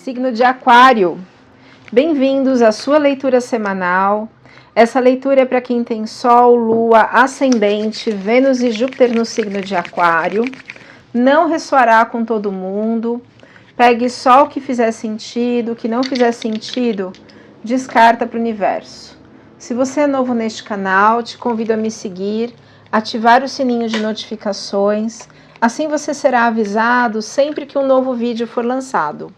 Signo de Aquário, bem-vindos à sua leitura semanal. Essa leitura é para quem tem Sol, Lua, Ascendente, Vênus e Júpiter no signo de Aquário. Não ressoará com todo mundo. Pegue só o que fizer sentido, o que não fizer sentido, descarta para o universo. Se você é novo neste canal, te convido a me seguir, ativar o sininho de notificações, assim você será avisado sempre que um novo vídeo for lançado.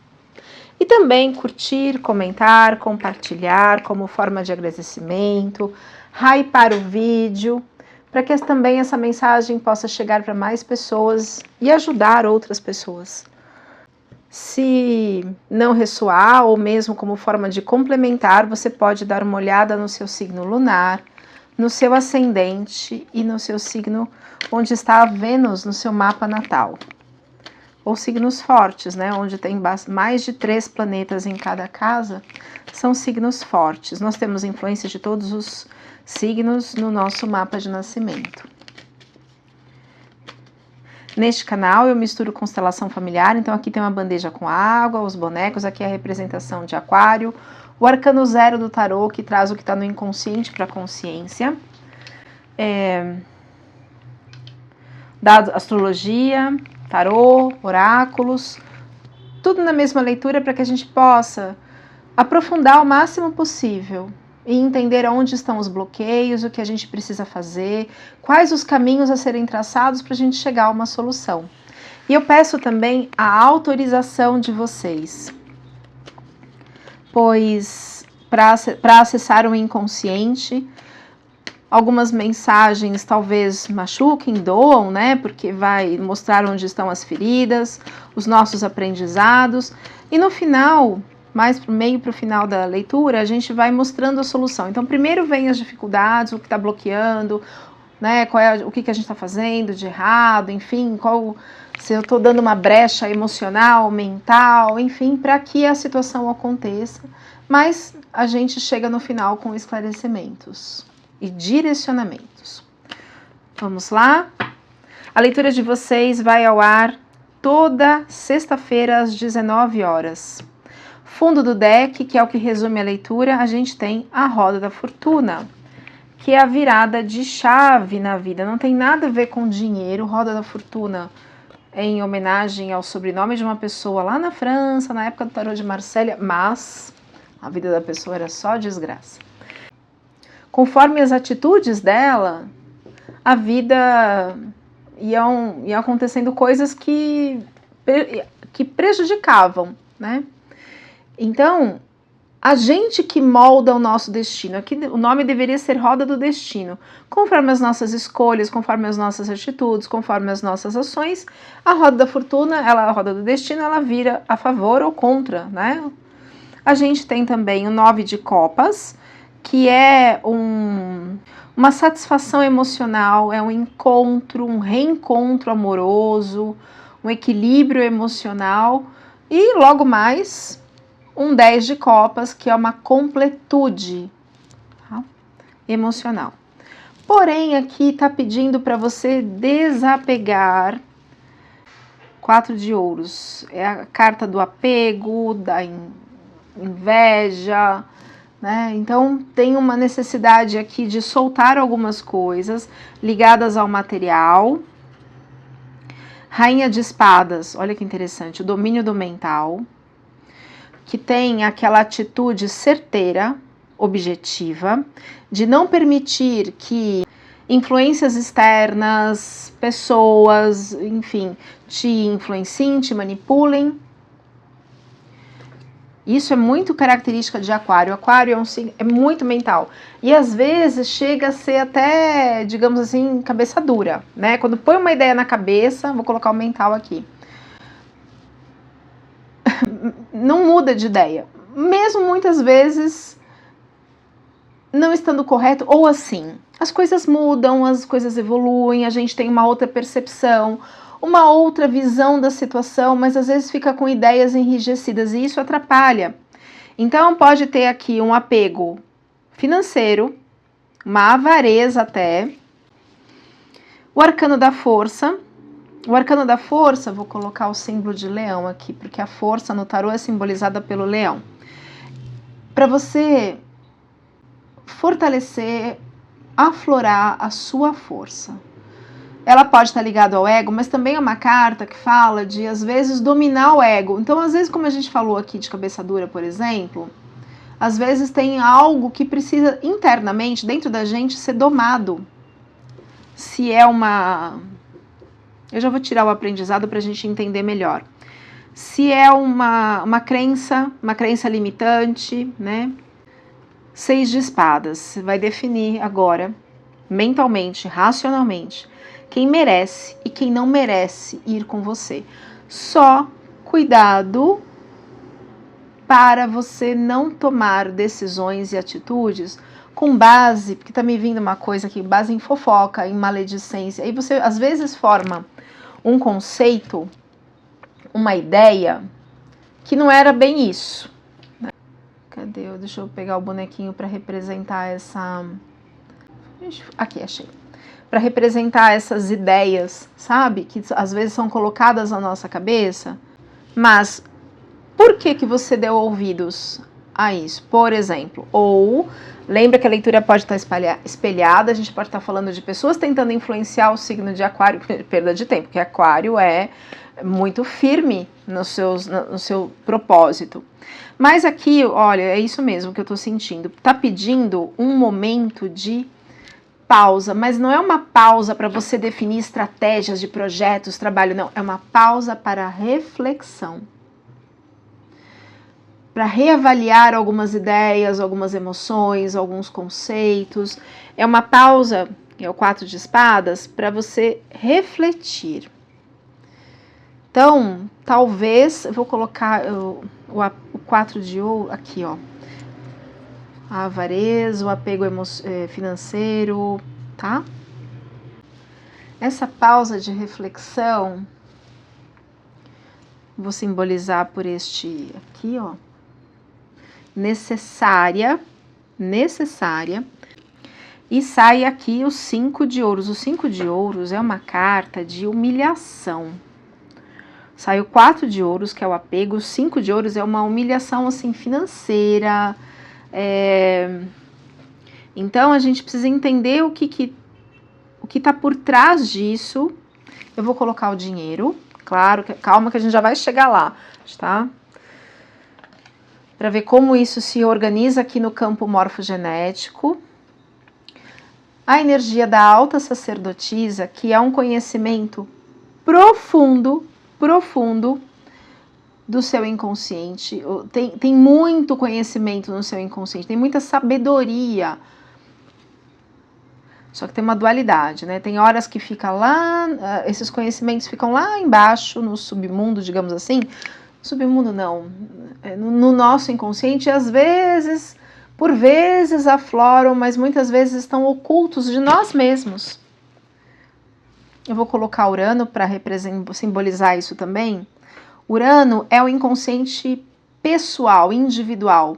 E também curtir, comentar, compartilhar como forma de agradecimento, hypar o vídeo, para que também essa mensagem possa chegar para mais pessoas e ajudar outras pessoas. Se não ressoar ou mesmo como forma de complementar, você pode dar uma olhada no seu signo lunar, no seu ascendente e no seu signo onde está a Vênus no seu mapa natal. Ou signos fortes, né? Onde tem mais de 3 planetas em cada casa, são signos fortes. Nós temos influência de todos os signos no nosso mapa de nascimento. Neste canal eu misturo constelação familiar, então aqui tem uma bandeja com água, os bonecos, aqui é a representação de Aquário, o arcano 0 do tarô, que traz o que está no inconsciente para a consciência, dado astrologia, tarô, oráculos, tudo na mesma leitura para que a gente possa aprofundar o máximo possível e entender onde estão os bloqueios, o que a gente precisa fazer, quais os caminhos a serem traçados para a gente chegar a uma solução. E eu peço também a autorização de vocês, pois para acessar o inconsciente, algumas mensagens talvez machuquem, doam, né? Porque vai mostrar onde estão as feridas, os nossos aprendizados. E no final, mais para o meio para o final da leitura, a gente vai mostrando a solução. Então, primeiro vem as dificuldades, o que está bloqueando, né? O que a gente está fazendo de errado, enfim, se eu estou dando uma brecha emocional, mental, enfim, para que a situação aconteça. Mas a gente chega no final com esclarecimentos e direcionamentos. Vamos lá? A leitura de vocês vai ao ar toda sexta-feira às 19 horas. Fundo do deck, que é o que resume a leitura, a gente tem a Roda da Fortuna, que é a virada de chave na vida. Não tem nada a ver com dinheiro. Roda da Fortuna é em homenagem ao sobrenome de uma pessoa lá na França, na época do tarô de Marsella, mas a vida da pessoa era só desgraça. Conforme as atitudes dela, a vida iam acontecendo coisas que prejudicavam, né? Então, a gente que molda o nosso destino. Aqui o nome deveria ser Roda do Destino. Conforme as nossas escolhas, conforme as nossas atitudes, conforme as nossas ações, a Roda da Fortuna, a Roda do Destino, ela vira a favor ou contra, né? A gente tem também o 9 de Copas, que é uma satisfação emocional, é um encontro, um reencontro amoroso, um equilíbrio emocional, e logo mais um 10 de Copas, que é uma completude, tá? Emocional. Porém, aqui está pedindo para você desapegar. 4 de Ouros, é a carta do apego, da inveja, né? Então tem uma necessidade aqui de soltar algumas coisas ligadas ao material. Rainha de Espadas, olha que interessante, o domínio do mental, que tem aquela atitude certeira, objetiva, de não permitir que influências externas, pessoas, enfim, te influenciem, te manipulem. Isso é muito característica de Aquário. Aquário é muito mental. E às vezes chega a ser até, digamos assim, cabeça dura, né? Quando põe uma ideia na cabeça, vou colocar o mental aqui, não muda de ideia. Mesmo muitas vezes não estando correto, ou assim, as coisas mudam, as coisas evoluem, a gente tem uma outra percepção, uma outra visão da situação, mas às vezes fica com ideias enrijecidas e isso atrapalha. Então pode ter aqui um apego financeiro, uma avareza até, o arcano da força, O arcano da força, vou colocar o símbolo de leão aqui, porque a força no tarô é simbolizada pelo leão. Para você fortalecer, aflorar a sua força. Ela pode estar ligada ao ego, mas também é uma carta que fala de, às vezes, dominar o ego. Então, às vezes, como a gente falou aqui de cabeça dura, por exemplo, às vezes tem algo que precisa internamente, dentro da gente, ser domado. Se é uma... Eu já vou tirar o aprendizado para a gente entender melhor. Se é uma crença limitante, né? 6 de espadas, você vai definir agora, mentalmente, racionalmente, quem merece e quem não merece ir com você. Só cuidado para você não tomar decisões e atitudes com base, porque tá me vindo uma coisa aqui, base em fofoca, em maledicência. Aí você, às vezes, forma um conceito, uma ideia, que não era bem isso. Cadê? Deixa eu pegar o bonequinho para representar essa... Aqui, achei. Para representar essas ideias, sabe? Que às vezes são colocadas na nossa cabeça. Mas por que você deu ouvidos a isso? Por exemplo, ou... Lembra que a leitura pode estar espelhada, a gente pode estar falando de pessoas tentando influenciar o signo de aquário, perda de tempo, porque aquário é muito firme no seu propósito. Mas aqui, olha, é isso mesmo que eu estou sentindo. Está pedindo um momento de pausa, mas não é uma pausa para você definir estratégias de projetos, trabalho, não. É uma pausa para reflexão. Para reavaliar algumas ideias, algumas emoções, alguns conceitos. É uma pausa, é o 4 de espadas, para você refletir. Então, talvez, eu vou colocar o 4 de ouro aqui, ó. A avareza, o apego financeiro, tá? Essa pausa de reflexão, vou simbolizar por este aqui, ó. Necessária, e sai aqui o 5 de ouros. O 5 de ouros é uma carta de humilhação. Sai o 4 de ouros, que é o apego. O 5 de ouros é uma humilhação, assim, financeira. Então, a gente precisa entender o que tá por trás disso. Eu vou colocar o dinheiro, claro, calma que a gente já vai chegar lá, tá? Para ver como isso se organiza aqui no campo morfogenético. A energia da alta sacerdotisa, que é um conhecimento profundo do seu inconsciente. Tem muito conhecimento no seu inconsciente, tem muita sabedoria. Só que tem uma dualidade, né? Tem horas que fica lá, esses conhecimentos ficam lá embaixo, no submundo, digamos assim. Submundo não, no nosso inconsciente, e às vezes, por vezes afloram, mas muitas vezes estão ocultos de nós mesmos. Eu vou colocar Urano para simbolizar isso também. Urano é o inconsciente pessoal, individual.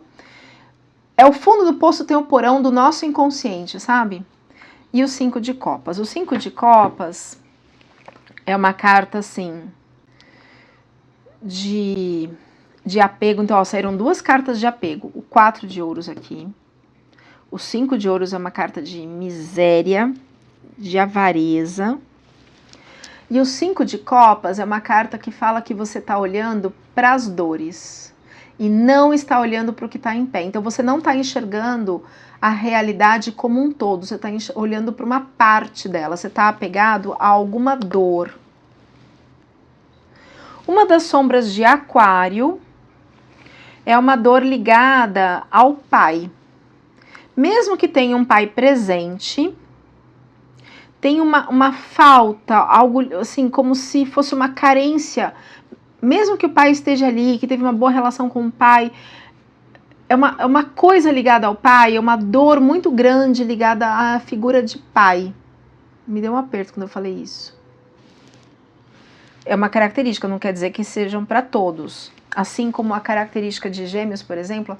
É o fundo do poço, tem o porão do nosso inconsciente, sabe? E o 5 de copas. O 5 de copas é uma carta, assim, de apego. Então, ó, saíram 2 cartas de apego. O 4 de ouros aqui. O 5 de ouros é uma carta de miséria, de avareza. E o 5 de copas é uma carta que fala que você está olhando para as dores e não está olhando para o que está em pé. Então, você não está enxergando a realidade como um todo, você está olhando para uma parte dela, você está apegado a alguma dor. Uma das sombras de Aquário é uma dor ligada ao pai. Mesmo que tenha um pai presente, tem uma falta, algo assim, como se fosse uma carência. Mesmo que o pai esteja ali, que teve uma boa relação com o pai, é uma coisa ligada ao pai, é uma dor muito grande ligada à figura de pai. Me deu um aperto quando eu falei isso. É uma característica, não quer dizer que sejam para todos. Assim como a característica de Gêmeos, por exemplo,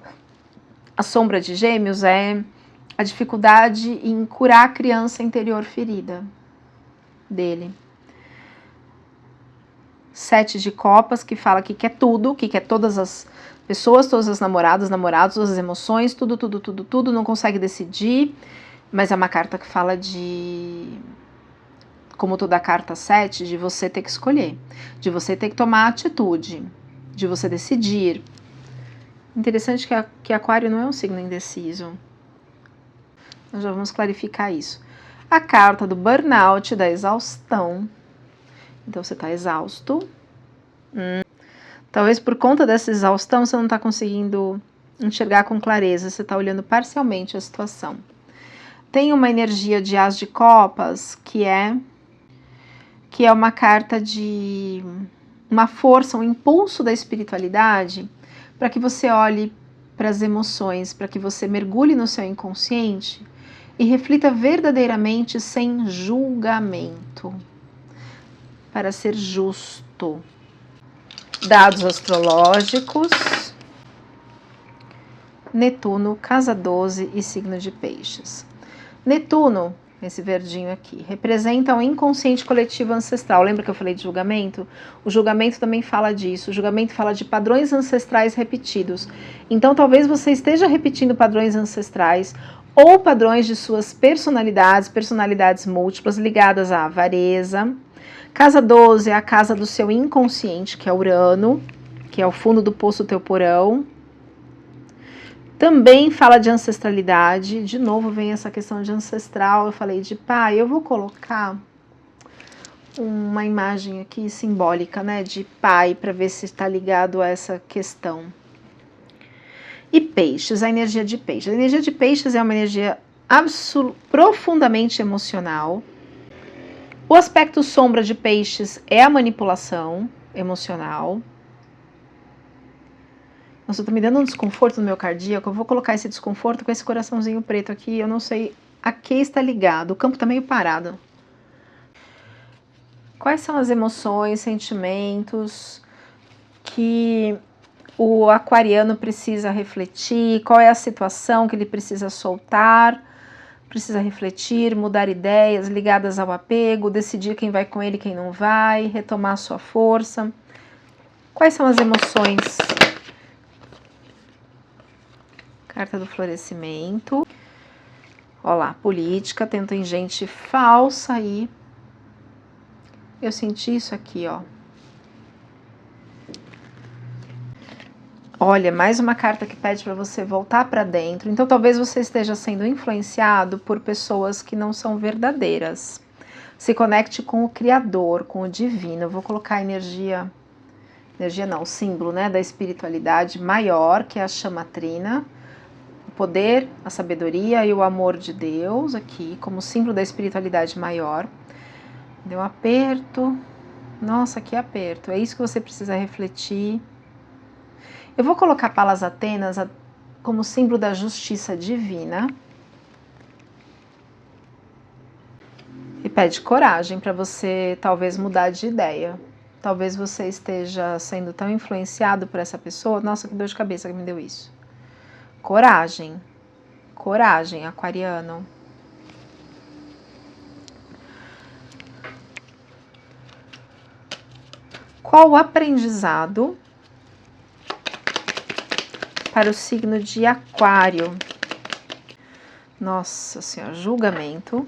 a sombra de Gêmeos é a dificuldade em curar a criança interior ferida dele. 7 de copas, que fala que quer tudo, que quer todas as pessoas, todas as namoradas, namorados, todas as emoções, tudo, tudo, tudo, tudo, não consegue decidir, mas é uma carta que fala de, como toda a carta 7, de você ter que escolher, de você ter que tomar atitude, de você decidir. Interessante que Aquário não é um signo indeciso. Nós já vamos clarificar isso. A carta do burnout, da exaustão. Então você está exausto. Talvez por conta dessa exaustão você não está conseguindo enxergar com clareza, você está olhando parcialmente a situação. Tem uma energia de As de Copas, que é uma carta de uma força, um impulso da espiritualidade, para que você olhe para as emoções, para que você mergulhe no seu inconsciente e reflita verdadeiramente sem julgamento, para ser justo. Dados astrológicos: Netuno, casa 12 e signo de Peixes. Netuno, esse verdinho aqui, representa o inconsciente coletivo ancestral. Lembra que eu falei de julgamento? O julgamento também fala disso. O julgamento fala de padrões ancestrais repetidos. Então, talvez você esteja repetindo padrões ancestrais ou padrões de suas personalidades múltiplas ligadas à avareza. Casa 12 é a casa do seu inconsciente, que é Urano, que é o fundo do poço do teu porão. Também fala de ancestralidade. De novo vem essa questão de ancestral. Eu falei de pai. Eu vou colocar uma imagem aqui simbólica, né, de pai, para ver se está ligado a essa questão. E Peixes, a energia de Peixes. A energia de Peixes é uma energia profundamente emocional. O aspecto sombra de Peixes é a manipulação emocional. Nossa, eu tô me dando um desconforto no meu cardíaco. Eu vou colocar esse desconforto com esse coraçãozinho preto aqui. Eu não sei a que está ligado. O campo tá meio parado. Quais são as emoções, sentimentos que o aquariano precisa refletir? Qual é a situação que ele precisa soltar? Precisa refletir, mudar ideias ligadas ao apego, decidir quem vai com ele e quem não vai, retomar sua força. Quais são as emoções? Carta do florescimento. Olha lá, política, tem gente falsa aí. Eu senti isso aqui, ó. Olha, mais uma carta que pede para você voltar para dentro. Então, talvez você esteja sendo influenciado por pessoas que não são verdadeiras. Se conecte com o Criador, com o Divino. Eu vou colocar energia não, o símbolo, né, da espiritualidade maior, que é a chamatrina. O poder, a sabedoria e o amor de Deus aqui, como símbolo da espiritualidade maior. Deu um aperto. Nossa, que aperto. É isso que você precisa refletir. Eu vou colocar Palas Atenas como símbolo da justiça divina. E pede coragem para você talvez mudar de ideia. Talvez você esteja sendo tão influenciado por essa pessoa. Nossa, que dor de cabeça que me deu isso. Coragem. Coragem, aquariano. Qual o aprendizado para o signo de Aquário? Nossa Senhora, julgamento.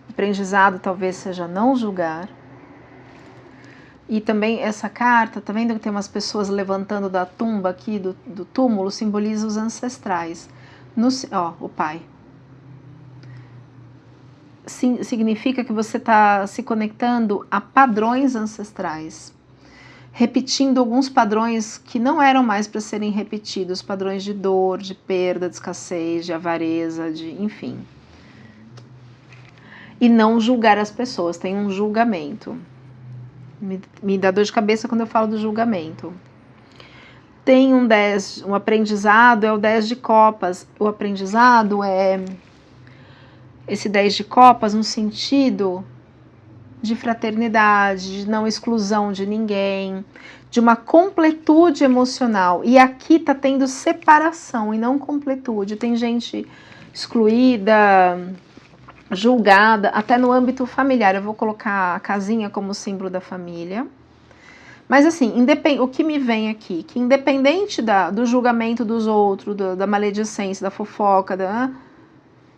Aprendizado talvez seja não julgar. E também essa carta, tá vendo que tem umas pessoas levantando da tumba aqui, do túmulo, simboliza os ancestrais. O pai. Significa que você está se conectando a padrões ancestrais. Repetindo alguns padrões que não eram mais para serem repetidos. Padrões de dor, de perda, de escassez, de avareza, enfim. E não julgar as pessoas, tem um julgamento. Me dá dor de cabeça quando eu falo do julgamento. Tem um aprendizado, é o 10 de copas. O aprendizado é esse 10 de copas no sentido de fraternidade, de não exclusão de ninguém, de uma completude emocional. E aqui tá tendo separação e não completude. Tem gente excluída, julgada, até no âmbito familiar. Eu vou colocar a casinha como símbolo da família. Mas assim, o que me vem aqui, que independente do julgamento dos outros, da maledicência, da fofoca,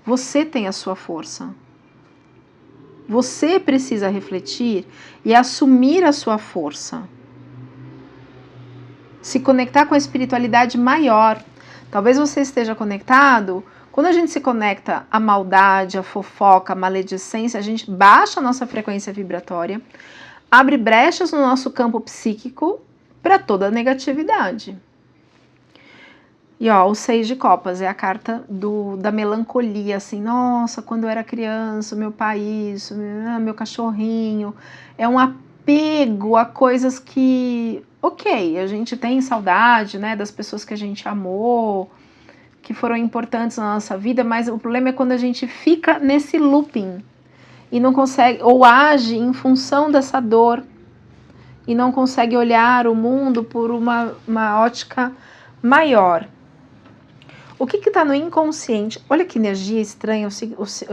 você tem a sua força. Você precisa refletir e assumir a sua força. Se conectar com a espiritualidade maior. Talvez você esteja conectado. Quando a gente se conecta à maldade, à fofoca, à maledicência, a gente baixa a nossa frequência vibratória, abre brechas no nosso campo psíquico para toda a negatividade. E ó, o 6 de copas é a carta da melancolia, assim, nossa, quando eu era criança, meu pai isso, meu cachorrinho. É um apego a coisas que, ok, a gente tem saudade, né, das pessoas que a gente amou, que foram importantes na nossa vida, mas o problema é quando a gente fica nesse looping e não consegue, ou age em função dessa dor e não consegue olhar o mundo por uma ótica maior. O que está no inconsciente? Olha que energia estranha,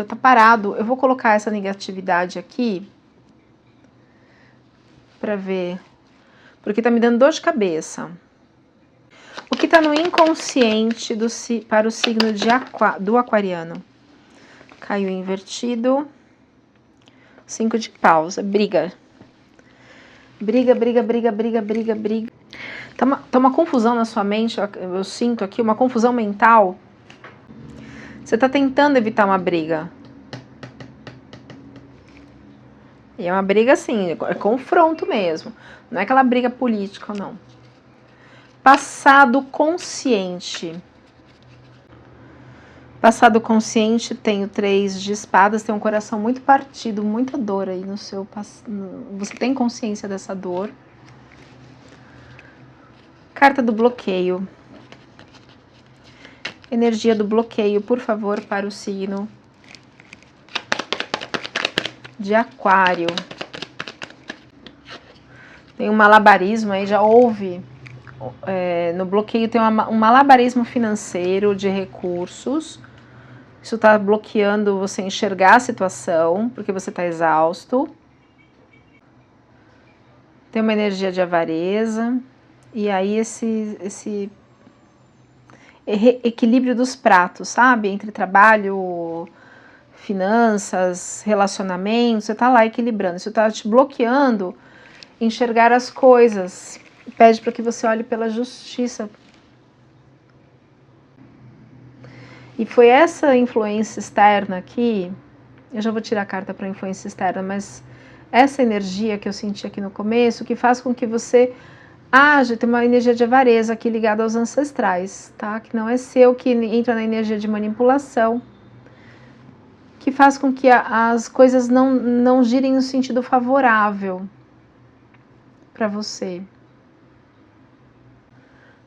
tá parado. Eu vou colocar essa negatividade aqui para ver, porque tá me dando dor de cabeça. O que está no inconsciente para o signo do aquariano? Caiu invertido. 5 de paus, briga. Briga. Tá uma confusão na sua mente, eu sinto aqui uma confusão mental. Você tá tentando evitar uma briga. E é uma briga assim, é confronto mesmo. Não é aquela briga política, não. Passado consciente. Passado consciente tem o 3 de espadas, tem um coração muito partido, muita dor aí no seu passado. Você tem consciência dessa dor. Carta do bloqueio. Energia do bloqueio, por favor, para o signo de Aquário. Tem um malabarismo aí, já houve. No bloqueio tem um malabarismo financeiro de recursos. Isso está bloqueando você enxergar a situação, porque você está exausto. Tem uma energia de avareza. E aí esse equilíbrio dos pratos, sabe? Entre trabalho, finanças, relacionamentos, você está lá equilibrando. Isso está te bloqueando enxergar as coisas. Pede para que você olhe pela justiça. E foi essa influência externa aqui, eu já vou tirar a carta para influência externa, mas essa energia que eu senti aqui no começo, que faz com que você age, tem uma energia de avareza aqui ligada aos ancestrais, tá? Que não é seu, que entra na energia de manipulação, que faz com que as coisas não girem no sentido favorável para você.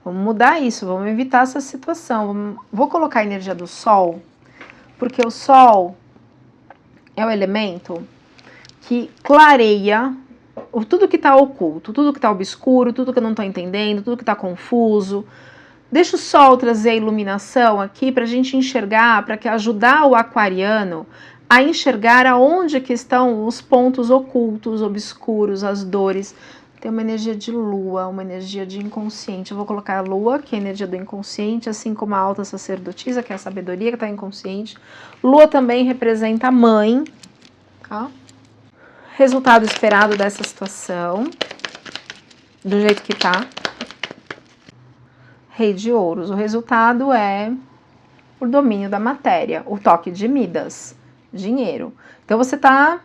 Vamos mudar isso, vamos evitar essa situação. Vou colocar a energia do Sol, porque o Sol é o elemento que clareia tudo que está oculto, tudo que está obscuro, tudo que eu não estou entendendo, tudo que está confuso. Deixa o Sol trazer a iluminação aqui para a gente enxergar, para ajudar o aquariano a enxergar aonde que estão os pontos ocultos, obscuros, as dores. Tem uma energia de lua, uma energia de inconsciente. Eu vou colocar a lua, que é a energia do inconsciente, assim como a alta sacerdotisa, que é a sabedoria que está inconsciente. Lua também representa a mãe, tá? Resultado esperado dessa situação, do jeito que tá. Rei de ouros. O resultado é o domínio da matéria, o toque de Midas, dinheiro. Então você tá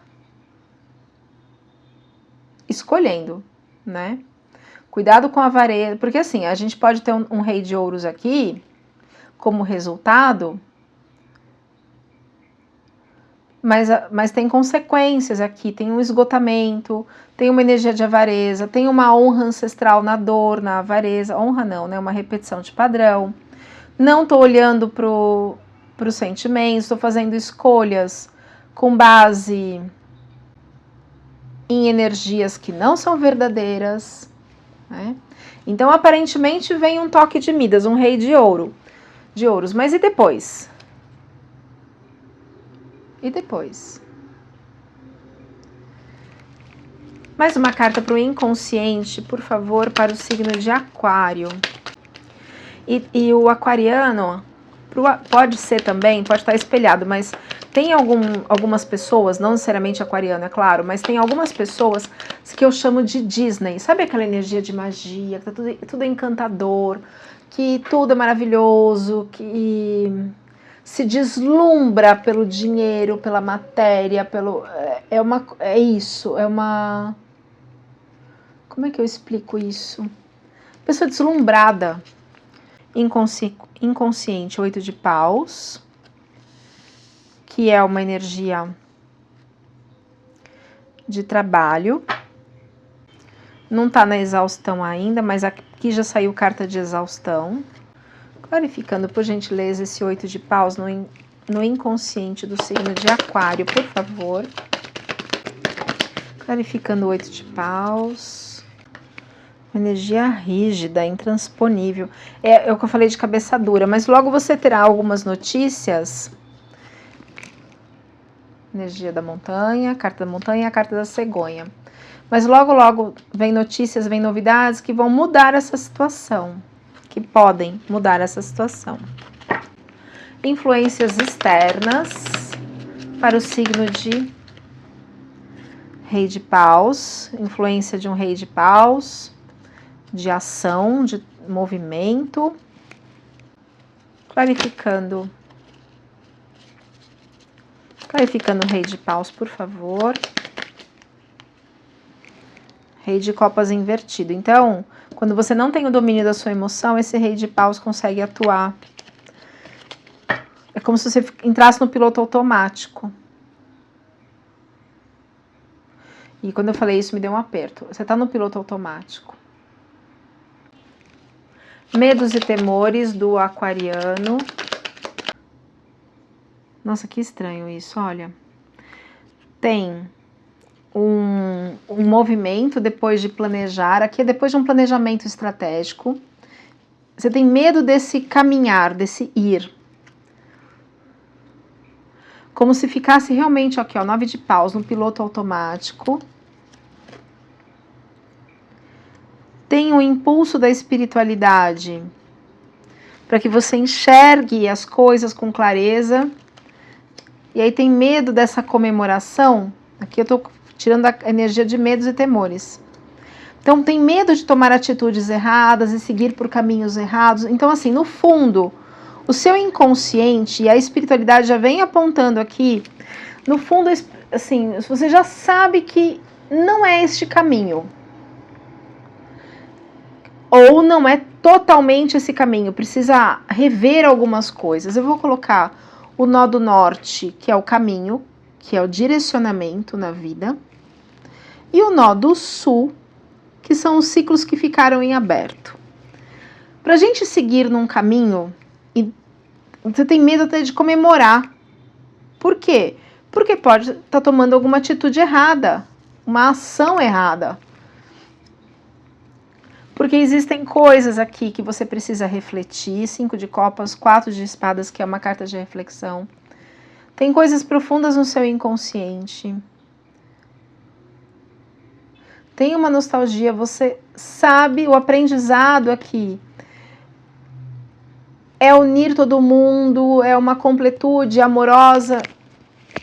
escolhendo, né? Cuidado com a avareza, porque assim, a gente pode ter um rei de ouros aqui como resultado, mas tem consequências aqui, tem um esgotamento, tem uma energia de avareza, tem uma honra ancestral na dor, na avareza, honra não, né? Uma repetição de padrão. Não tô olhando pro sentimento, estou fazendo escolhas com base em energias que não são verdadeiras, né? Então, aparentemente, vem um toque de Midas, um rei de ouros. Mas e depois? E depois? Mais uma carta para o inconsciente, por favor, para o signo de Aquário. E o aquariano, pode ser também, pode estar espelhado, mas tem algumas pessoas, não necessariamente aquariano, é claro, mas tem algumas pessoas que eu chamo de Disney. Sabe aquela energia de magia, que tá tudo encantador, que tudo é maravilhoso, que se deslumbra pelo dinheiro, pela matéria, como é que eu explico isso? Pessoa deslumbrada. Inconsciente, 8 de paus, que é uma energia de trabalho. Não está na exaustão ainda, mas aqui já saiu carta de exaustão. Clarificando, por gentileza, esse 8 de paus no inconsciente do signo de Aquário, por favor. Clarificando o 8 de paus. Energia rígida, intransponível. É o que eu falei de cabeça dura, mas logo você terá algumas notícias. Energia da montanha, a carta da cegonha. Mas logo vem notícias, vem novidades que vão mudar essa situação. Que podem mudar essa situação. Influências externas para o signo de Rei de Paus. Influência de um Rei de Paus. De ação, de movimento, clarificando o Rei de Paus, por favor. Rei de Copas invertido. Então, quando você não tem o domínio da sua emoção, esse Rei de Paus consegue atuar. É como se você entrasse no piloto automático. E quando eu falei isso, me deu um aperto. Você está no piloto automático. Medos e temores do aquariano. Nossa, que estranho isso, olha. Tem um movimento depois de planejar. Aqui é depois de um planejamento estratégico. Você tem medo desse caminhar, desse ir. Como se ficasse realmente aqui, ó, 9 de paus, no piloto automático. Tem o impulso da espiritualidade para que você enxergue as coisas com clareza. E aí tem medo dessa comemoração. Aqui eu estou tirando a energia de medos e temores. Então tem medo de tomar atitudes erradas e seguir por caminhos errados. Então assim, no fundo, o seu inconsciente e a espiritualidade já vem apontando aqui. No fundo, assim, você já sabe que não é este caminho. Ou não é totalmente esse caminho, precisa rever algumas coisas. Eu vou colocar o nó do norte, que é o caminho, que é o direcionamento na vida, e o nó do sul, que são os ciclos que ficaram em aberto. Para a gente seguir num caminho, e você tem medo até de comemorar. Por quê? Porque pode estar tomando alguma atitude errada, uma ação errada. Porque existem coisas aqui que você precisa refletir. 5 de copas, 4 de espadas, que é uma carta de reflexão. Tem coisas profundas no seu inconsciente. Tem uma nostalgia, você sabe, o aprendizado aqui é unir todo mundo, é uma completude amorosa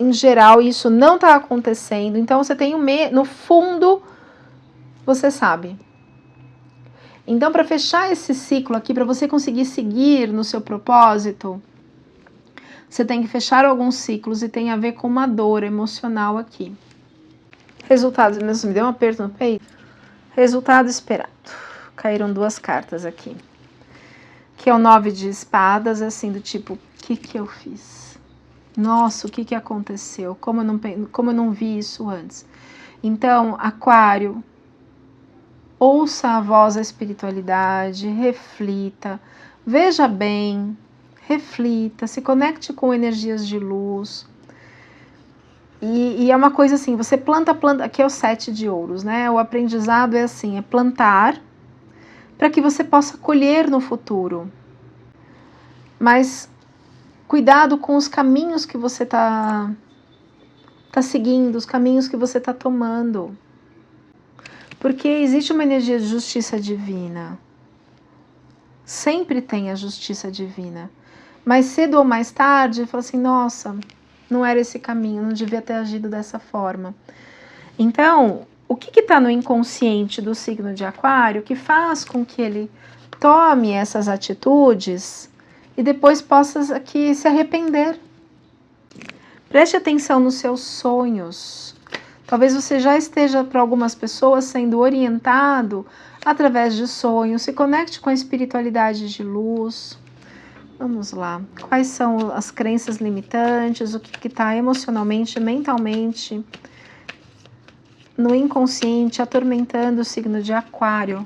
em geral, e isso não está acontecendo. Então você tem no fundo, você sabe. Então, para fechar esse ciclo aqui, para você conseguir seguir no seu propósito, você tem que fechar alguns ciclos e tem a ver com uma dor emocional aqui. Resultados, mesmo me deu um aperto no peito. Resultado esperado. Caíram 2 cartas aqui. Que é o 9 de espadas, assim, do tipo, o que eu fiz? Nossa, o que aconteceu? Como eu não vi isso antes? Então, Aquário, ouça a voz da espiritualidade, reflita, veja bem, reflita, se conecte com energias de luz. E é uma coisa assim, você planta, aqui é o 7 de ouros, né? O aprendizado é assim, é plantar para que você possa colher no futuro. Mas cuidado com os caminhos que você está está seguindo, os caminhos que você está tomando. Porque existe uma energia de justiça divina. Sempre tem a justiça divina. Mais cedo ou mais tarde, fala assim, nossa, não era esse caminho, não devia ter agido dessa forma. Então, o que está no inconsciente do signo de Aquário que faz com que ele tome essas atitudes e depois possa aqui se arrepender? Preste atenção nos seus sonhos. Talvez você já esteja, para algumas pessoas, sendo orientado através de sonhos. Se conecte com a espiritualidade de luz. Vamos lá. Quais são as crenças limitantes? O que está emocionalmente, mentalmente, no inconsciente, atormentando o signo de Aquário?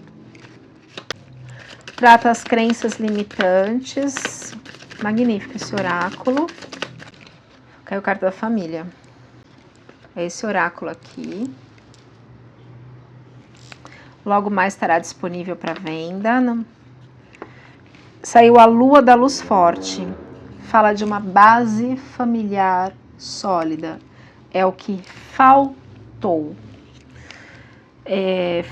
Trata as crenças limitantes. Magnífico esse oráculo. Caiu a carta da família. É esse oráculo aqui. Logo mais estará disponível para venda. Saiu a Lua da Luz Forte. Fala de uma base familiar sólida. É o que faltou.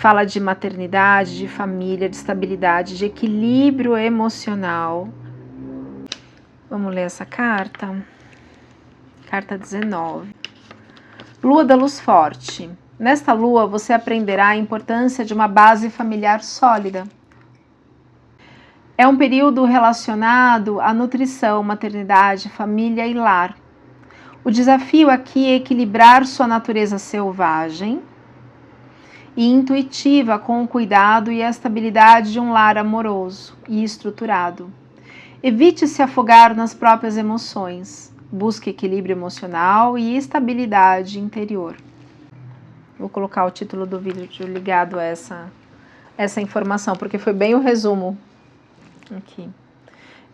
Fala de maternidade, de família, de estabilidade, de equilíbrio emocional. Vamos ler essa carta? Carta 19. Lua da Luz Forte. Nesta lua você aprenderá a importância de uma base familiar sólida. É um período relacionado à nutrição, maternidade, família e lar. O desafio aqui é equilibrar sua natureza selvagem e intuitiva com o cuidado e a estabilidade de um lar amoroso e estruturado. Evite se afogar nas próprias emoções. Busque equilíbrio emocional e estabilidade interior. Vou colocar o título do vídeo ligado a essa informação, porque foi bem o resumo aqui.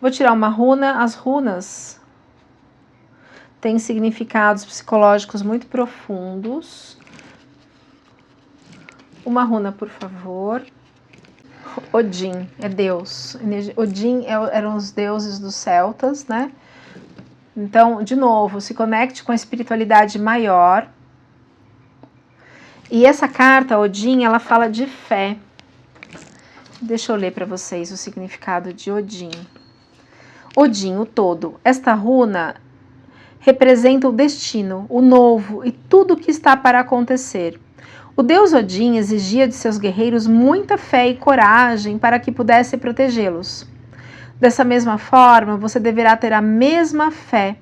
Vou tirar uma runa. As runas têm significados psicológicos muito profundos. Uma runa, por favor. Odin, é Deus. Odin eram os deuses dos celtas, né? Então, de novo, se conecte com a espiritualidade maior. E essa carta, Odin, ela fala de fé. Deixa eu ler para vocês o significado de Odin. Odin, o todo. Esta runa representa o destino, o novo e tudo o que está para acontecer. O deus Odin exigia de seus guerreiros muita fé e coragem para que pudesse protegê-los. Dessa mesma forma, você deverá ter a mesma fé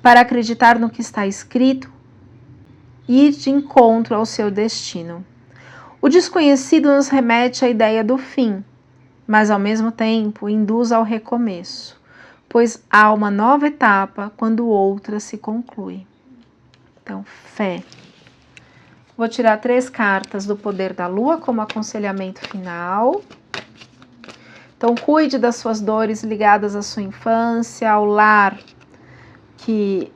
para acreditar no que está escrito e ir de encontro ao seu destino. O desconhecido nos remete à ideia do fim, mas ao mesmo tempo induz ao recomeço, pois há uma nova etapa quando outra se conclui. Então, fé. Vou tirar 3 cartas do poder da lua como aconselhamento final. Então, cuide das suas dores ligadas à sua infância, ao lar que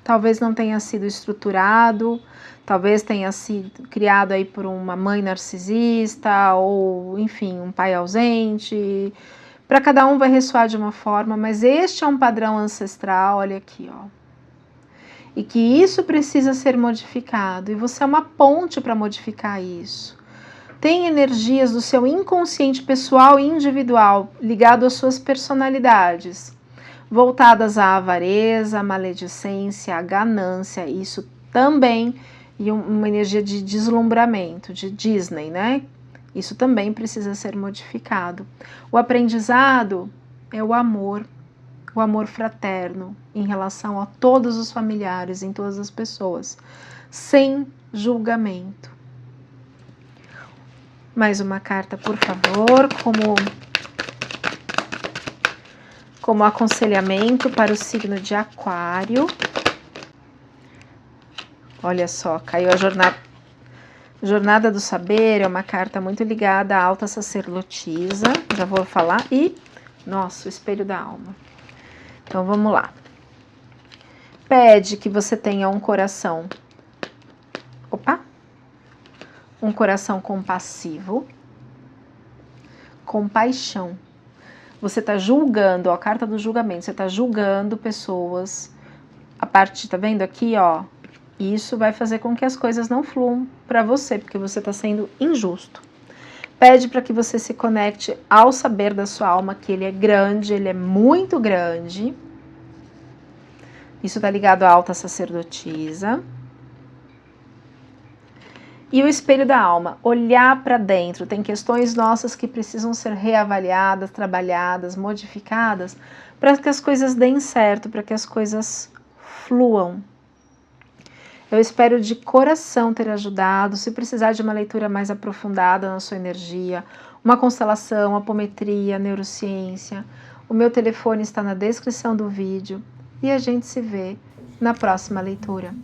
talvez não tenha sido estruturado, talvez tenha sido criado aí por uma mãe narcisista ou, enfim, um pai ausente. Para cada um vai ressoar de uma forma, mas este é um padrão ancestral, olha aqui, ó. E que isso precisa ser modificado, e você é uma ponte para modificar isso. Tem energias do seu inconsciente pessoal e individual ligado às suas personalidades, voltadas à avareza, à maledicência, à ganância, isso também, e uma energia de deslumbramento, de Disney, né? Isso também precisa ser modificado. O aprendizado é o amor fraterno em relação a todos os familiares, em todas as pessoas, sem julgamento. Mais uma carta, por favor, como aconselhamento para o signo de Aquário. Olha só, caiu a Jornada do Saber, é uma carta muito ligada à alta sacerdotisa, já vou falar, e, nossa, o espelho da alma. Então, vamos lá. Pede que você tenha um coração, um coração compassivo, compaixão. Você está julgando, ó, a carta do julgamento, você está julgando pessoas a parte, tá vendo aqui, ó? Isso vai fazer com que as coisas não fluam para você, porque você está sendo injusto. Pede para que você se conecte ao saber da sua alma, que ele é grande, ele é muito grande. Isso está ligado à alta sacerdotisa. E o espelho da alma, olhar para dentro. Tem questões nossas que precisam ser reavaliadas, trabalhadas, modificadas, para que as coisas deem certo, para que as coisas fluam. Eu espero de coração ter ajudado. Se precisar de uma leitura mais aprofundada na sua energia, uma constelação, apometria, neurociência, o meu telefone está na descrição do vídeo e a gente se vê na próxima leitura.